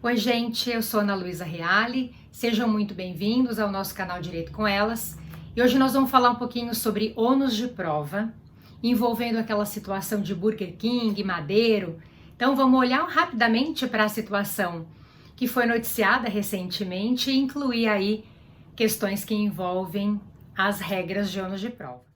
Oi gente, eu sou Ana Luísa Reale, sejam muito bem-vindos ao nosso canal Direito com Elas. E hoje nós vamos falar um pouquinho sobre ônus de prova, envolvendo aquela situação de Burger King, Madeiro. Então vamos olhar rapidamente para a situação que foi noticiada recentemente e incluir aí questões que envolvem as regras de ônus de prova.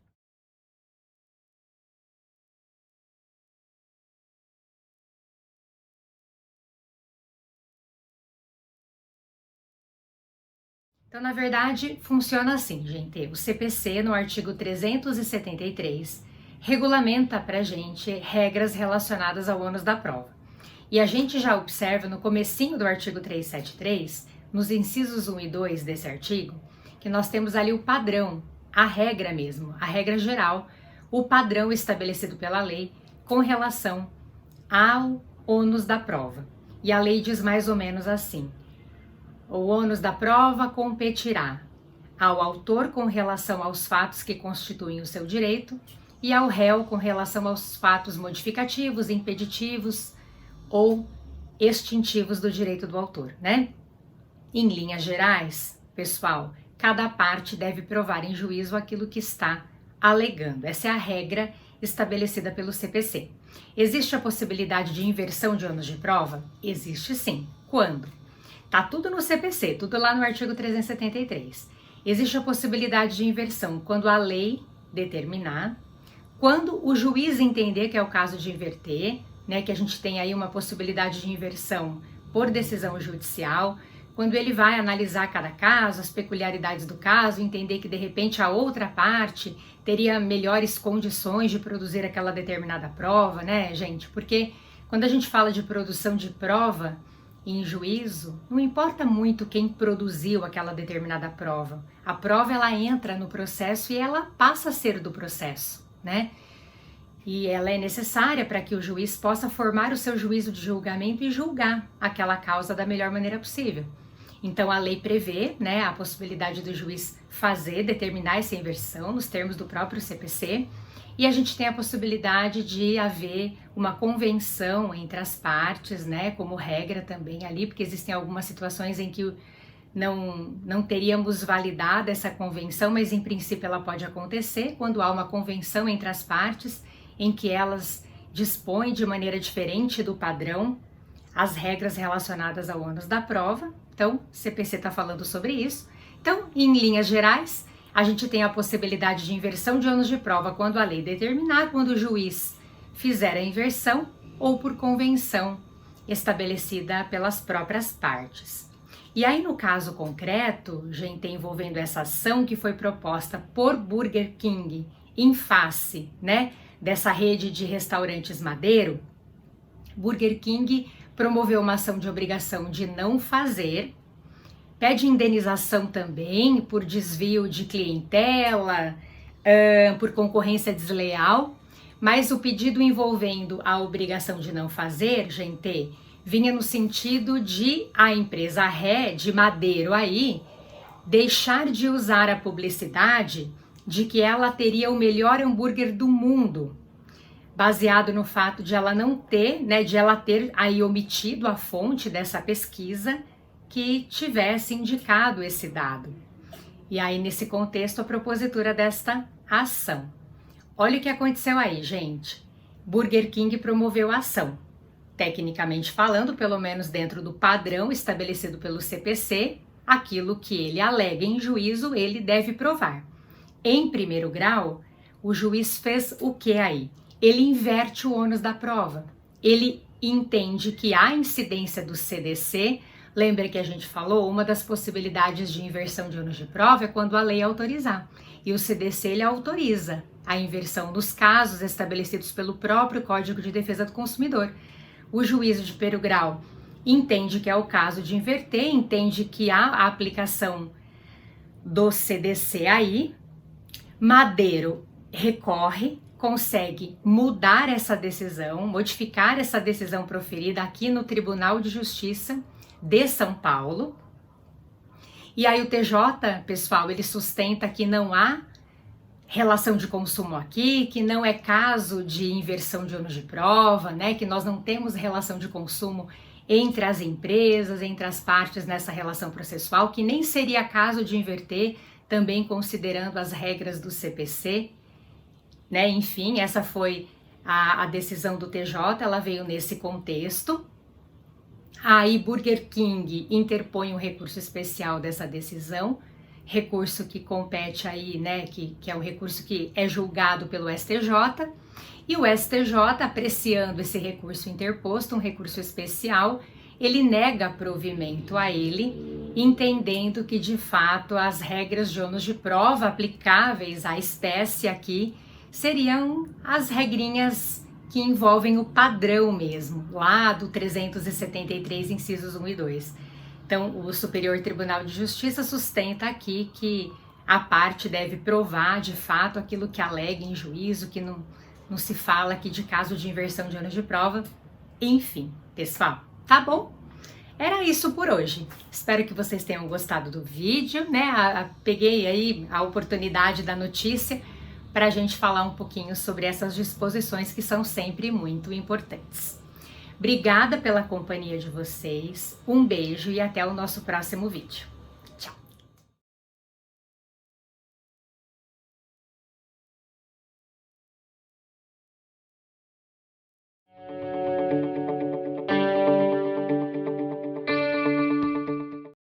Então, na verdade, funciona assim, gente. O CPC, no artigo 373, regulamenta pra gente regras relacionadas ao ônus da prova. E a gente já observa no comecinho do artigo 373, nos incisos 1 e 2 desse artigo, que nós temos ali o padrão, a regra mesmo, a regra geral, o padrão estabelecido pela lei com relação ao ônus da prova. E a lei diz mais ou menos assim: o ônus da prova competirá ao autor com relação aos fatos que constituem o seu direito e ao réu com relação aos fatos modificativos, impeditivos ou extintivos do direito do autor, né? Em linhas gerais, pessoal, cada parte deve provar em juízo aquilo que está alegando. Essa é a regra estabelecida pelo CPC. Existe a possibilidade de inversão de ônus de prova? Existe sim. Quando? Tá tudo no CPC, tudo lá no artigo 373. Existe a possibilidade de inversão quando a lei determinar, quando o juiz entender que é o caso de inverter, né, que a gente tem aí uma possibilidade de inversão por decisão judicial, quando ele vai analisar cada caso, as peculiaridades do caso, entender que de repente a outra parte teria melhores condições de produzir aquela determinada prova, né, gente? Porque quando a gente fala de produção de prova em juízo, não importa muito quem produziu aquela determinada prova. A prova, ela entra no processo e ela passa a ser do processo, né? E ela é necessária para que o juiz possa formar o seu juízo de julgamento e julgar aquela causa da melhor maneira possível. Então a lei prevê, né, a possibilidade do juiz determinar essa inversão nos termos do próprio CPC, e a gente tem a possibilidade de haver uma convenção entre as partes, né, como regra também ali, porque existem algumas situações em que não teríamos validado essa convenção, mas em princípio ela pode acontecer quando há uma convenção entre as partes, em que elas dispõem de maneira diferente do padrão as regras relacionadas ao ônus da prova. Então, o CPC está falando sobre isso. Então, em linhas gerais, a gente tem a possibilidade de inversão de ônus de prova quando a lei determinar, quando o juiz fizer a inversão ou por convenção estabelecida pelas próprias partes. E aí, no caso concreto, gente, envolvendo essa ação que foi proposta por Burger King em face, né, dessa rede de restaurantes Madeiro, Burger King promoveu uma ação de obrigação de não fazer, pede indenização também por desvio de clientela, por concorrência desleal, mas o pedido envolvendo a obrigação de não fazer, gente, vinha no sentido de a empresa ré de Madeiro aí deixar de usar a publicidade de que ela teria o melhor hambúrguer do mundo, baseado no fato de ela não ter, né, de ela ter aí omitido a fonte dessa pesquisa que tivesse indicado esse dado. E aí, nesse contexto, a propositura desta ação. Olha o que aconteceu aí, gente. Burger King promoveu a ação. Tecnicamente falando, pelo menos dentro do padrão estabelecido pelo CPC, aquilo que ele alega em juízo, ele deve provar. Em primeiro grau, o juiz fez o que aí? Ele inverte o ônus da prova. Ele entende que há incidência do CDC. Lembra que a gente falou, uma das possibilidades de inversão de ônus de prova é quando a lei autorizar. E o CDC, ele autoriza a inversão nos casos estabelecidos pelo próprio Código de Defesa do Consumidor. O juízo de primeiro grau entende que é o caso de inverter, entende que há a aplicação do CDC aí. Madeiro recorre, consegue mudar essa decisão, modificar essa decisão proferida aqui no Tribunal de Justiça de São Paulo. E aí o TJ, pessoal, ele sustenta que não há relação de consumo aqui, que não é caso de inversão de ônus de prova, né? Que nós não temos relação de consumo entre as empresas, entre as partes nessa relação processual, que nem seria caso de inverter, também considerando as regras do CPC, né? Enfim, essa foi a decisão do TJ, ela veio nesse contexto. Aí Burger King interpõe um recurso especial dessa decisão, recurso que compete aí, né, que é o recurso que é julgado pelo STJ, e o STJ, apreciando esse recurso interposto, um recurso especial, ele nega provimento a ele, entendendo que de fato as regras de ônus de prova aplicáveis à espécie aqui seriam as regrinhas que envolvem o padrão mesmo, lá do 373, incisos 1 e 2. Então, o Superior Tribunal de Justiça sustenta aqui que a parte deve provar, de fato, aquilo que alega em juízo, que não se fala aqui de caso de inversão de ônus de prova. Enfim, pessoal, tá bom? Era isso por hoje. Espero que vocês tenham gostado do vídeo, né? Peguei aí a oportunidade da notícia para a gente falar um pouquinho sobre essas disposições que são sempre muito importantes. Obrigada pela companhia de vocês, um beijo e até o nosso próximo vídeo.